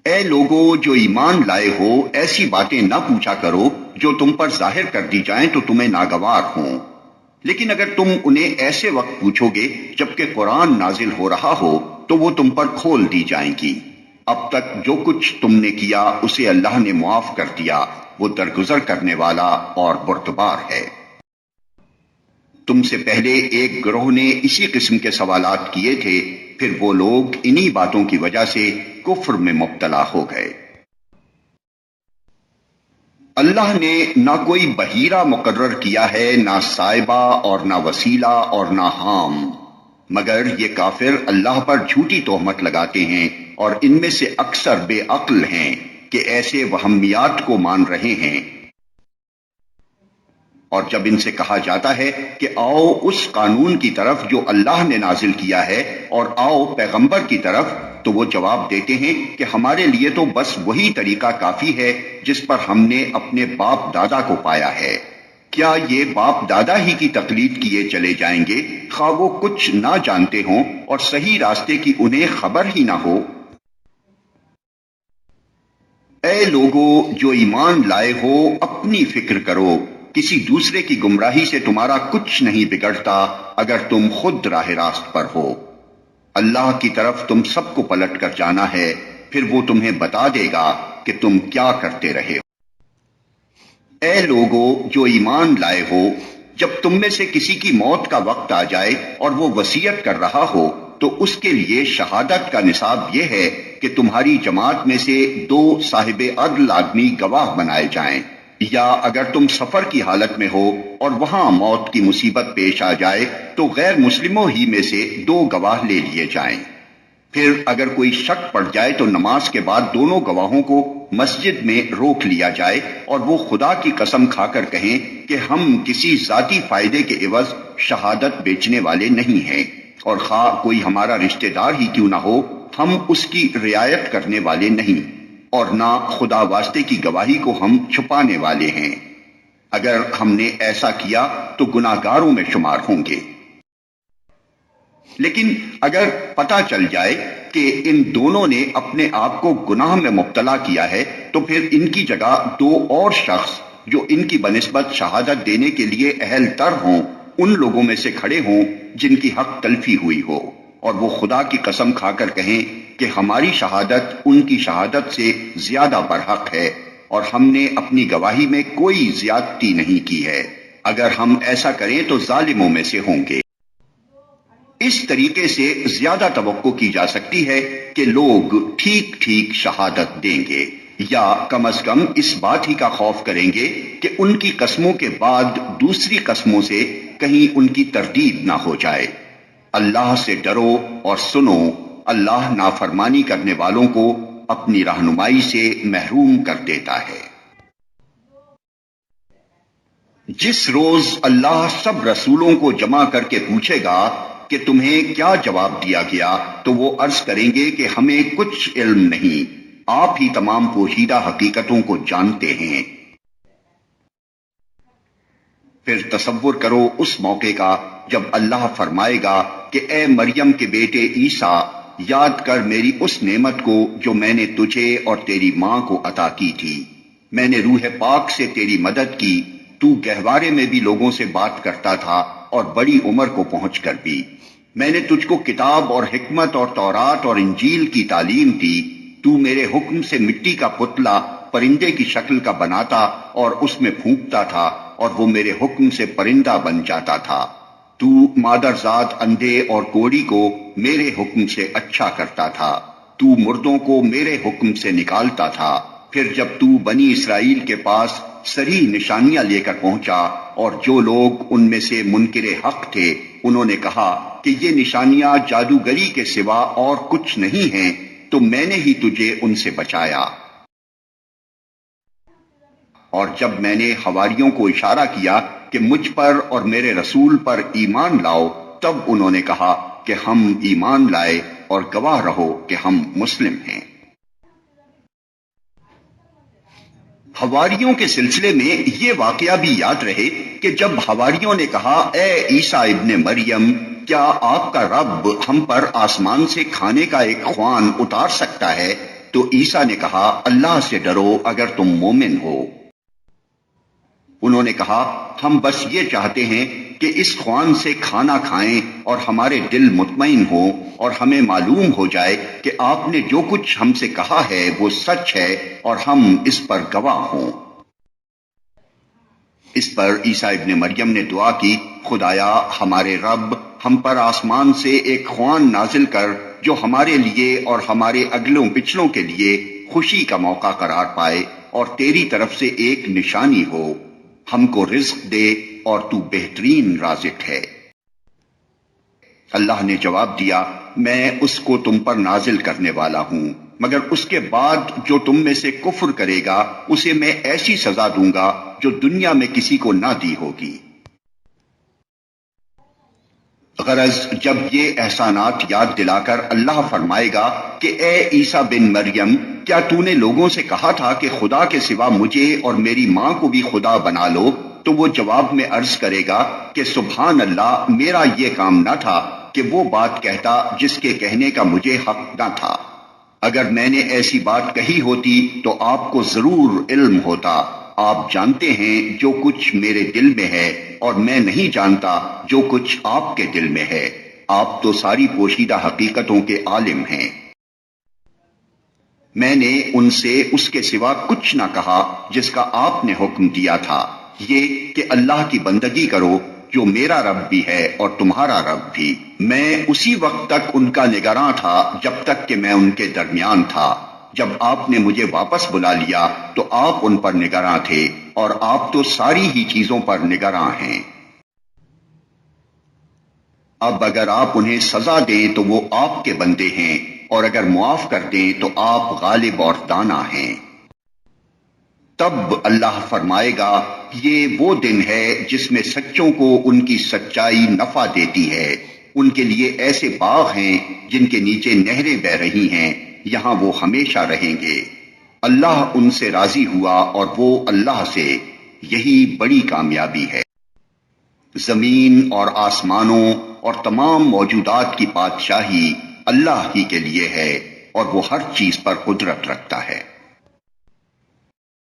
اے لوگو جو ایمان لائے ہو، ایسی باتیں نہ پوچھا کرو جو تم پر ظاہر کر دی جائیں تو تمہیں ناگوار ہوں، لیکن اگر تم انہیں ایسے وقت پوچھو گے جبکہ قرآن نازل ہو رہا ہو تو وہ تم پر کھول دی جائیں گی۔ اب تک جو کچھ تم نے کیا اسے اللہ نے معاف کر دیا، وہ درگزر کرنے والا اور بردبار ہے۔ تم سے پہلے ایک گروہ نے اسی قسم کے سوالات کیے تھے، پھر وہ لوگ انہی باتوں کی وجہ سے کفر میں مبتلا ہو گئے۔ اللہ نے نہ کوئی بحیرہ مقرر کیا ہے، نہ سائبہ اور نہ وسیلہ اور نہ حام، مگر یہ کافر اللہ پر جھوٹی تہمت لگاتے ہیں اور ان میں سے اکثر بے عقل ہیں کہ ایسے وہمیات کو مان رہے ہیں۔ اور جب ان سے کہا جاتا ہے کہ آؤ اس قانون کی طرف جو اللہ نے نازل کیا ہے اور آؤ پیغمبر کی طرف، تو وہ جواب دیتے ہیں کہ ہمارے لیے تو بس وہی طریقہ کافی ہے جس پر ہم نے اپنے باپ دادا کو پایا ہے۔ کیا یہ باپ دادا ہی کی تقلید کیے چلے جائیں گے، خواہ وہ کچھ نہ جانتے ہوں اور صحیح راستے کی انہیں خبر ہی نہ ہو؟ اے لوگو جو ایمان لائے ہو، اپنی فکر کرو، کسی دوسرے کی گمراہی سے تمہارا کچھ نہیں بگڑتا اگر تم خود راہ راست پر ہو۔ اللہ کی طرف تم سب کو پلٹ کر جانا ہے، پھر وہ تمہیں بتا دے گا کہ تم کیا کرتے رہے ہو۔ اے لوگو جو ایمان لائے ہو، جب تم میں سے کسی کی موت کا وقت آ جائے اور وہ وصیت کر رہا ہو تو اس کے لیے شہادت کا نصاب یہ ہے کہ تمہاری جماعت میں سے 2 صاحب عدل آدمی گواہ بنائے جائیں، یا اگر تم سفر کی حالت میں ہو اور وہاں موت کی مصیبت پیش آ جائے تو غیر مسلموں ہی میں سے 2 گواہ لے لیے جائیں۔ پھر اگر کوئی شک پڑ جائے تو نماز کے بعد دونوں گواہوں کو مسجد میں روک لیا جائے اور وہ خدا کی قسم کھا کر کہیں کہ ہم کسی ذاتی فائدے کے عوض شہادت بیچنے والے نہیں ہیں، اور خواہ کوئی ہمارا رشتہ دار ہی کیوں نہ ہو، ہم اس کی رعایت کرنے والے نہیں، اور نہ خدا واسطے کی گواہی کو ہم چھپانے والے ہیں۔ اگر ہم نے ایسا کیا تو گناہگاروں میں شمار ہوں گے۔ لیکن اگر پتہ چل جائے کہ ان دونوں نے اپنے آپ کو گناہ میں مبتلا کیا ہے تو پھر ان کی جگہ 2 اور شخص جو ان کی بنسبت شہادت دینے کے لیے اہل تر ہوں، ان لوگوں میں سے کھڑے ہوں جن کی حق تلفی ہوئی ہو، اور وہ خدا کی قسم کھا کر کہیں کہ ہماری شہادت ان کی شہادت سے زیادہ برحق ہے اور ہم نے اپنی گواہی میں کوئی زیادتی نہیں کی ہے۔ اگر ہم ایسا کریں تو ظالموں میں سے ہوں گے۔ اس طریقے سے زیادہ توقع کی جا سکتی ہے کہ لوگ ٹھیک ٹھیک شہادت دیں گے، یا کم از کم اس بات ہی کا خوف کریں گے کہ ان کی قسموں کے بعد دوسری قسموں سے کہیں ان کی تردید نہ ہو جائے۔ اللہ سے ڈرو اور سنو، اللہ نافرمانی کرنے والوں کو اپنی رہنمائی سے محروم کر دیتا ہے۔ جس روز اللہ سب رسولوں کو جمع کر کے پوچھے گا کہ تمہیں کیا جواب دیا گیا تو وہ عرض کریں گے کہ ہمیں کچھ علم نہیں، آپ ہی تمام پوشیدہ حقیقتوں کو جانتے ہیں۔ پھر تصور کرو اس موقع کا جب اللہ فرمائے گا کہ اے مریم کے بیٹے عیسیٰ، یاد کر میری اس نعمت کو جو میں نے تجھے اور تیری ماں کو عطا کی تھی۔ میں نے روح پاک سے تیری مدد کی، تو گہوارے میں بھی لوگوں سے بات کرتا تھا اور بڑی عمر کو پہنچ کر بھی۔ میں نے تجھ کو کتاب اور حکمت اور تورات اور انجیل کی تعلیم دی، تو میرے حکم سے مٹی کا پتلا پرندے کی شکل کا بناتا اور اس میں پھونکتا تھا اور وہ میرے حکم سے پرندہ بن جاتا تھا۔ تو مادرزاد اندھے اور کوڑی کو میرے حکم سے اچھا کرتا تھا، تو مردوں کو میرے حکم سے نکالتا تھا۔ پھر جب تو بنی اسرائیل کے پاس صریح نشانیاں لے کر پہنچا اور جو لوگ ان میں سے منکر حق تھے انہوں نے کہا کہ یہ نشانیاں جادوگری کے سوا اور کچھ نہیں ہیں، تو میں نے ہی تجھے ان سے بچایا۔ اور جب میں نے حواریوں کو اشارہ کیا کہ مجھ پر اور میرے رسول پر ایمان لاؤ، تب انہوں نے کہا کہ ہم ایمان لائے اور گواہ رہو کہ ہم مسلم ہیں۔ حواریوں کے سلسلے میں یہ واقعہ بھی یاد رہے کہ جب حواریوں نے کہا اے عیسیٰ ابن مریم، کیا آپ کا رب ہم پر آسمان سے کھانے کا ایک خوان اتار سکتا ہے؟ تو عیسیٰ نے کہا اللہ سے ڈرو اگر تم مومن ہو۔ انہوں نے کہا ہم بس یہ چاہتے ہیں کہ اس خوان سے کھانا کھائیں اور ہمارے دل مطمئن ہوں اور ہمیں معلوم ہو جائے کہ آپ نے جو کچھ ہم سے کہا ہے وہ سچ ہے اور ہم اس پر گواہ ہوں۔ اس پر عیسیٰ ابن مریم نے دعا کی، خدایا ہمارے رب، ہم پر آسمان سے ایک خوان نازل کر جو ہمارے لیے اور ہمارے اگلوں پچھلوں کے لیے خوشی کا موقع قرار پائے اور تیری طرف سے ایک نشانی ہو، ہم کو رزق دے اور تو بہترین رازق ہے۔ اللہ نے جواب دیا میں اس کو تم پر نازل کرنے والا ہوں، مگر اس کے بعد جو تم میں سے کفر کرے گا اسے میں ایسی سزا دوں گا جو دنیا میں کسی کو نہ دی ہوگی۔ غرض جب یہ احسانات یاد دلا کر اللہ فرمائے گا کہ اے عیسیٰ بن مریم، کیا تو نے لوگوں سے کہا تھا کہ خدا کے سوا مجھے اور میری ماں کو بھی خدا بنا لو، تو وہ جواب میں عرض کرے گا کہ سبحان اللہ، میرا یہ کام نہ تھا کہ وہ بات کہتا جس کے کہنے کا مجھے حق نہ تھا۔ اگر میں نے ایسی بات کہی ہوتی تو آپ کو ضرور علم ہوتا۔ آپ جانتے ہیں جو کچھ میرے دل میں ہے اور میں نہیں جانتا جو کچھ آپ کے دل میں ہے۔ آپ تو ساری پوشیدہ حقیقتوں کے عالم ہیں۔ میں نے ان سے اس کے سوا کچھ نہ کہا جس کا آپ نے حکم دیا تھا، یہ کہ اللہ کی بندگی کرو جو میرا رب بھی ہے اور تمہارا رب بھی۔ میں اسی وقت تک ان کا نگراں تھا جب تک کہ میں ان کے درمیان تھا۔ جب آپ نے مجھے واپس بلا لیا تو آپ ان پر نگراں تھے، اور آپ تو ساری ہی چیزوں پر نگراں ہیں۔ اب اگر آپ انہیں سزا دیں تو وہ آپ کے بندے ہیں، اور اگر معاف کر دیں تو آپ غالب اور دانا ہیں۔ تب اللہ فرمائے گا یہ وہ دن ہے جس میں سچوں کو ان کی سچائی نفع دیتی ہے۔ ان کے لیے ایسے باغ ہیں جن کے نیچے نہریں بہہ رہی ہیں، یہاں وہ ہمیشہ رہیں گے۔ اللہ ان سے راضی ہوا اور وہ اللہ سے، یہی بڑی کامیابی ہے۔ زمین اور آسمانوں اور تمام موجودات کی بادشاہی اللہ ہی کے لیے ہے، اور وہ ہر چیز پر قدرت رکھتا ہے۔